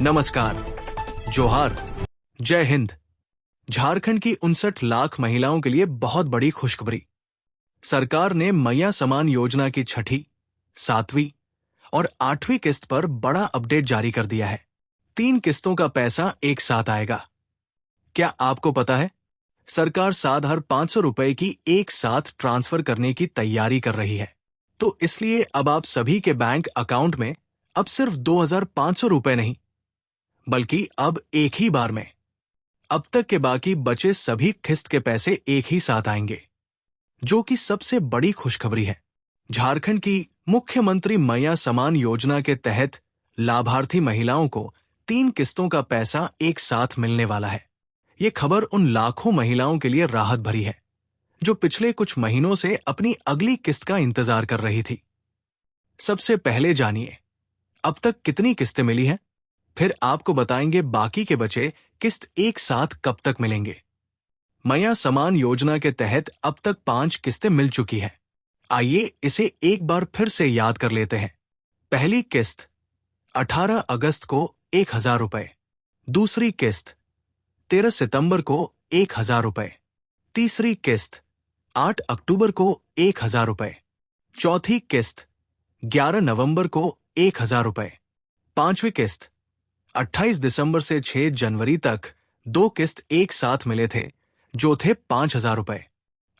नमस्कार, जोहार, जय हिंद। झारखंड की 59 लाख महिलाओं के लिए बहुत बड़ी खुशखबरी। सरकार ने मैया समान योजना की 6ठी, 7वीं और 8वीं किस्त पर बड़ा अपडेट जारी कर दिया है। 3 किस्तों का पैसा एक साथ आएगा। क्या आपको पता है, सरकार 7,500 रुपए की एक साथ ट्रांसफर करने की तैयारी कर रही है। तो इसलिए अब आप सभी के बैंक अकाउंट में अब सिर्फ 2,500 रुपए नहीं, बल्कि अब एक ही बार में अब तक के बाकी बचे सभी किस्त के पैसे एक ही साथ आएंगे, जो कि सबसे बड़ी खुशखबरी है। झारखंड की मुख्यमंत्री मैया समान योजना के तहत लाभार्थी महिलाओं को 3 किस्तों का पैसा एक साथ मिलने वाला है। ये खबर उन लाखों महिलाओं के लिए राहत भरी है जो पिछले कुछ महीनों से अपनी अगली किस्त का इंतजार कर रही थी। सबसे पहले जानिए अब तक कितनी किस्तें मिली हैं, फिर आपको बताएंगे बाकी के बचे किस्त एक साथ कब तक मिलेंगे। मैया समान योजना के तहत अब तक 5 किस्तें मिल चुकी हैं। आइए इसे एक बार फिर से याद कर लेते हैं। पहली किस्त 18 अगस्त को 1,000 रुपए, दूसरी किस्त 13 सितंबर को 1,000 रुपए, तीसरी किस्त 8 अक्टूबर को 1,000 रुपए, चौथी किस्त 11 नवंबर को 1,000 रुपए, 5वीं किस्त 28 दिसंबर से 6 जनवरी तक 2 किस्त एक साथ मिले थे, जो थे 5,000 रुपए।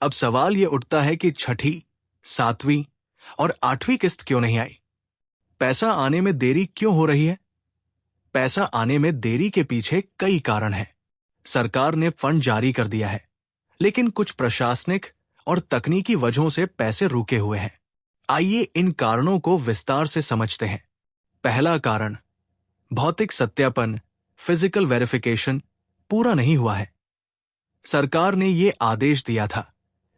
अब सवाल ये उठता है कि 6ठी, 7वीं और 8वीं किस्त क्यों नहीं आई? पैसा आने में देरी क्यों हो रही है? पैसा आने में देरी के पीछे कई कारण हैं। सरकार ने फंड जारी कर दिया है, लेकिन कुछ प्रशासनिक और तकनीकी वजहों से पैसे रुके हुए हैं। आइए इन कारणों को विस्तार से समझते हैं। पहला कारण, भौतिक सत्यापन, फिजिकल वेरिफिकेशन पूरा नहीं हुआ है। सरकार ने ये आदेश दिया था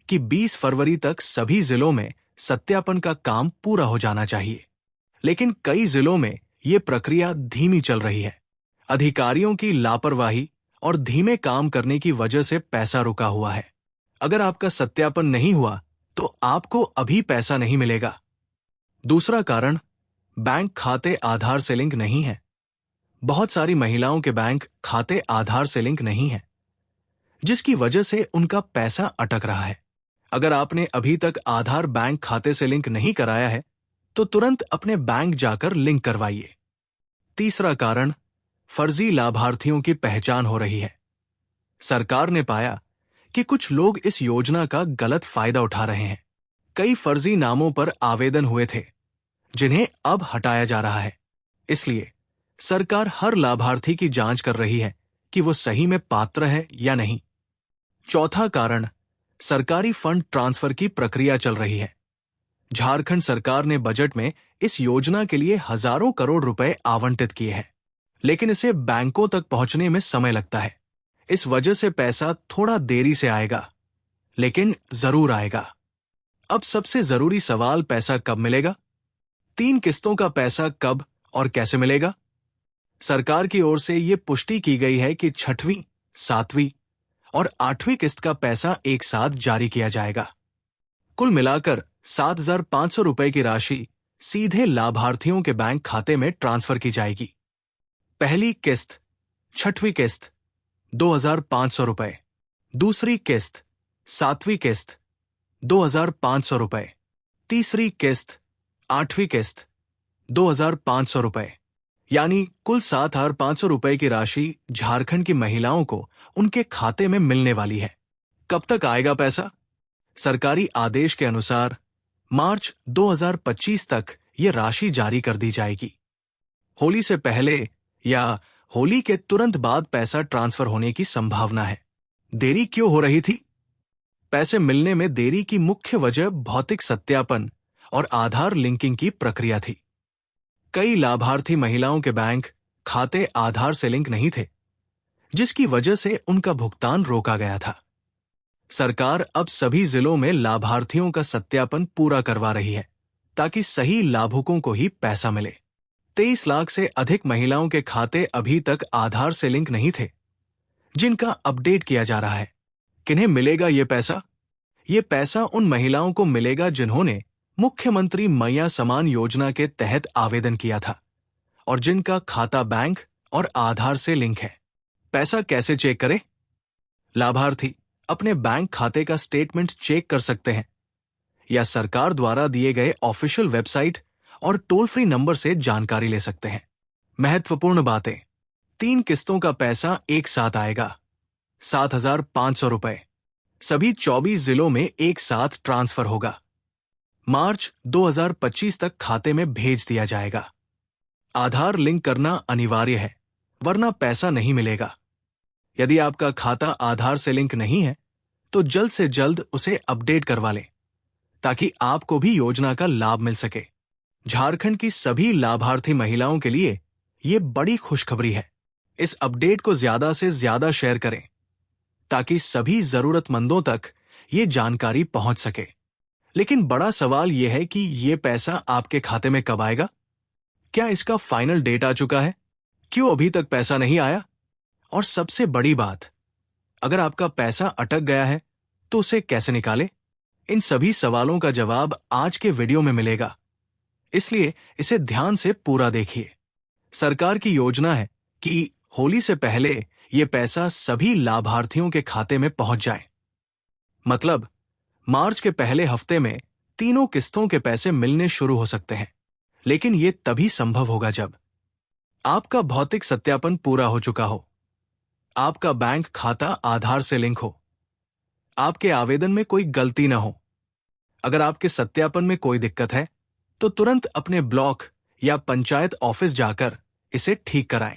कि 20 फरवरी तक सभी जिलों में सत्यापन का काम पूरा हो जाना चाहिए, लेकिन कई जिलों में ये प्रक्रिया धीमी चल रही है। अधिकारियों की लापरवाही और धीमे काम करने की वजह से पैसा रुका हुआ है। अगर आपका सत्यापन नहीं हुआ तो आपको अभी पैसा नहीं मिलेगा। दूसरा कारण, बैंक खाते आधार से लिंक नहीं है। बहुत सारी महिलाओं के बैंक खाते आधार से लिंक नहीं है, जिसकी वजह से उनका पैसा अटक रहा है। अगर आपने अभी तक आधार बैंक खाते से लिंक नहीं कराया है, तो तुरंत अपने बैंक जाकर लिंक करवाइए। तीसरा कारण, फर्जी लाभार्थियों की पहचान हो रही है। सरकार ने पाया कि कुछ लोग इस योजना का गलत फायदा उठा रहे हैं। कई फर्जी नामों पर आवेदन हुए थे, जिन्हें अब हटाया जा रहा है। इसलिए सरकार हर लाभार्थी की जांच कर रही है कि वो सही में पात्र है या नहीं। चौथा कारण, सरकारी फंड ट्रांसफर की प्रक्रिया चल रही है। झारखंड सरकार ने बजट में इस योजना के लिए हजारों करोड़ रुपए आवंटित किए हैं, लेकिन इसे बैंकों तक पहुंचने में समय लगता है। इस वजह से पैसा थोड़ा देरी से आएगा, लेकिन जरूर आएगा। अब सबसे जरूरी सवाल, पैसा कब मिलेगा? 3 किस्तों का पैसा कब और कैसे मिलेगा? सरकार की ओर से ये पुष्टि की गई है कि 6वीं, 7वीं और 8वीं किस्त का पैसा एक साथ जारी किया जाएगा। कुल मिलाकर 7,500 रुपए की राशि सीधे लाभार्थियों के बैंक खाते में ट्रांसफर की जाएगी। पहली किस्त 6वीं किस्त 2,500 रुपए, दूसरी किस्त 7वीं किस्त 2,500 रुपए, तीसरी किस्त 8वीं किस्त 2,500 रुपए, यानी कुल 7,500 रुपए की राशि झारखंड की महिलाओं को उनके खाते में मिलने वाली है। कब तक आएगा पैसा? सरकारी आदेश के अनुसार मार्च 2025 तक ये राशि जारी कर दी जाएगी। होली से पहले या होली के तुरंत बाद पैसा ट्रांसफर होने की संभावना है। देरी क्यों हो रही थी? पैसे मिलने में देरी की मुख्य वजह भौतिक सत्यापन और आधार लिंकिंग की प्रक्रिया थी। कई लाभार्थी महिलाओं के बैंक खाते आधार से लिंक नहीं थे, जिसकी वजह से उनका भुगतान रोका गया था। सरकार अब सभी जिलों में लाभार्थियों का सत्यापन पूरा करवा रही है, ताकि सही लाभुकों को ही पैसा मिले। 23 लाख से अधिक महिलाओं के खाते अभी तक आधार से लिंक नहीं थे, जिनका अपडेट किया जा रहा है। किन्हें मिलेगा ये पैसा? ये पैसा उन महिलाओं को मिलेगा जिन्होंने मुख्यमंत्री मैया समान योजना के तहत आवेदन किया था और जिनका खाता बैंक और आधार से लिंक है। पैसा कैसे चेक करें? लाभार्थी अपने बैंक खाते का स्टेटमेंट चेक कर सकते हैं या सरकार द्वारा दिए गए ऑफिशियल वेबसाइट और टोल फ्री नंबर से जानकारी ले सकते हैं। महत्वपूर्ण बातें: 3 किस्तों का पैसा एक साथ आएगा, 7,500 रुपए। सभी 24 जिलों में एक साथ ट्रांसफर होगा। मार्च 2025 तक खाते में भेज दिया जाएगा। आधार लिंक करना अनिवार्य है, वरना पैसा नहीं मिलेगा। यदि आपका खाता आधार से लिंक नहीं है, तो जल्द से जल्द उसे अपडेट करवा लें, ताकि आपको भी योजना का लाभ मिल सके। झारखंड की सभी लाभार्थी महिलाओं के लिए ये बड़ी खुशखबरी है। इस अपडेट को ज्यादा से ज्यादा शेयर करें, ताकि सभी जरूरतमंदों तक ये जानकारी पहुंच सके। लेकिन बड़ा सवाल यह है कि ये पैसा आपके खाते में कब आएगा? क्या इसका फाइनल डेट आ चुका है? क्यों अभी तक पैसा नहीं आया? और सबसे बड़ी बात, अगर आपका पैसा अटक गया है तो उसे कैसे निकालें? इन सभी सवालों का जवाब आज के वीडियो में मिलेगा, इसलिए इसे ध्यान से पूरा देखिए। सरकार की योजना है कि होली से पहले ये पैसा सभी लाभार्थियों के खाते में पहुंच जाए। मतलब मार्च के पहले हफ्ते में तीनों किस्तों के पैसे मिलने शुरू हो सकते हैं। लेकिन ये तभी संभव होगा जब आपका भौतिक सत्यापन पूरा हो चुका हो, आपका बैंक खाता आधार से लिंक हो, आपके आवेदन में कोई गलती न हो। अगर आपके सत्यापन में कोई दिक्कत है तो तुरंत अपने ब्लॉक या पंचायत ऑफिस जाकर इसे ठीक कराएं।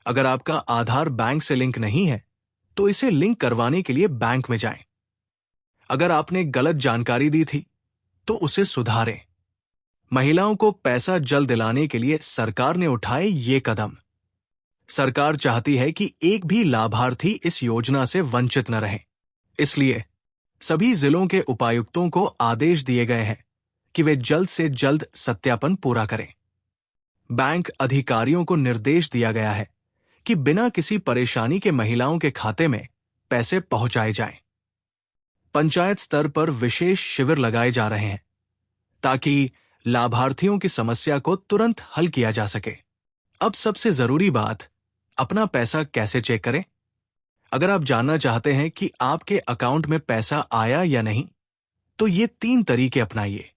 अगर आपका आधार बैंक से लिंक नहीं है तो इसे लिंक करवाने के लिए बैंक में जाएं। अगर आपने गलत जानकारी दी थी तो उसे सुधारें। महिलाओं को पैसा जल्द दिलाने के लिए सरकार ने उठाए ये कदम। सरकार चाहती है कि एक भी लाभार्थी इस योजना से वंचित न रहे। इसलिए सभी जिलों के उपायुक्तों को आदेश दिए गए हैं कि वे जल्द से जल्द सत्यापन पूरा करें। बैंक अधिकारियों को निर्देश दिया गया है कि बिना किसी परेशानी के महिलाओं के खाते में पैसे पहुंचाए जाएं। पंचायत स्तर पर विशेष शिविर लगाए जा रहे हैं ताकि लाभार्थियों की समस्या को तुरंत हल किया जा सके। अब सबसे जरूरी बात, अपना पैसा कैसे चेक करें? अगर आप जानना चाहते हैं कि आपके अकाउंट में पैसा आया या नहीं, तो ये 3 तरीके अपनाइए।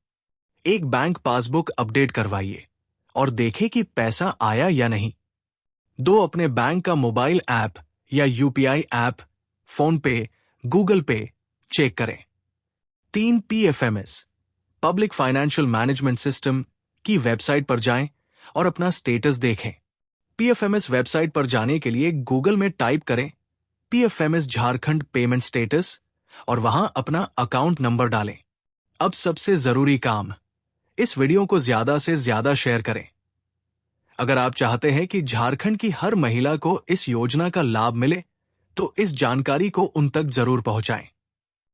एक, बैंक पासबुक अपडेट करवाइए और देखें कि पैसा आया या नहीं। 2, अपने बैंक का मोबाइल ऐप या यूपीआई ऐप, फोन पे, गूगल पे चेक करें। 3, PFMS public financial management system की वेबसाइट पर जाएं और अपना स्टेटस देखें। पीएफएमएस वेबसाइट पर जाने के लिए गूगल में टाइप करें पीएफएमएस झारखंड पेमेंट स्टेटस और वहां अपना अकाउंट नंबर डालें। अब सबसे जरूरी काम, इस वीडियो को ज्यादा से ज्यादा शेयर करें। अगर आप चाहते हैं कि झारखंड की हर महिला को इस योजना का लाभ मिले, तो इस जानकारी को उन तक जरूर पहुंचाएं।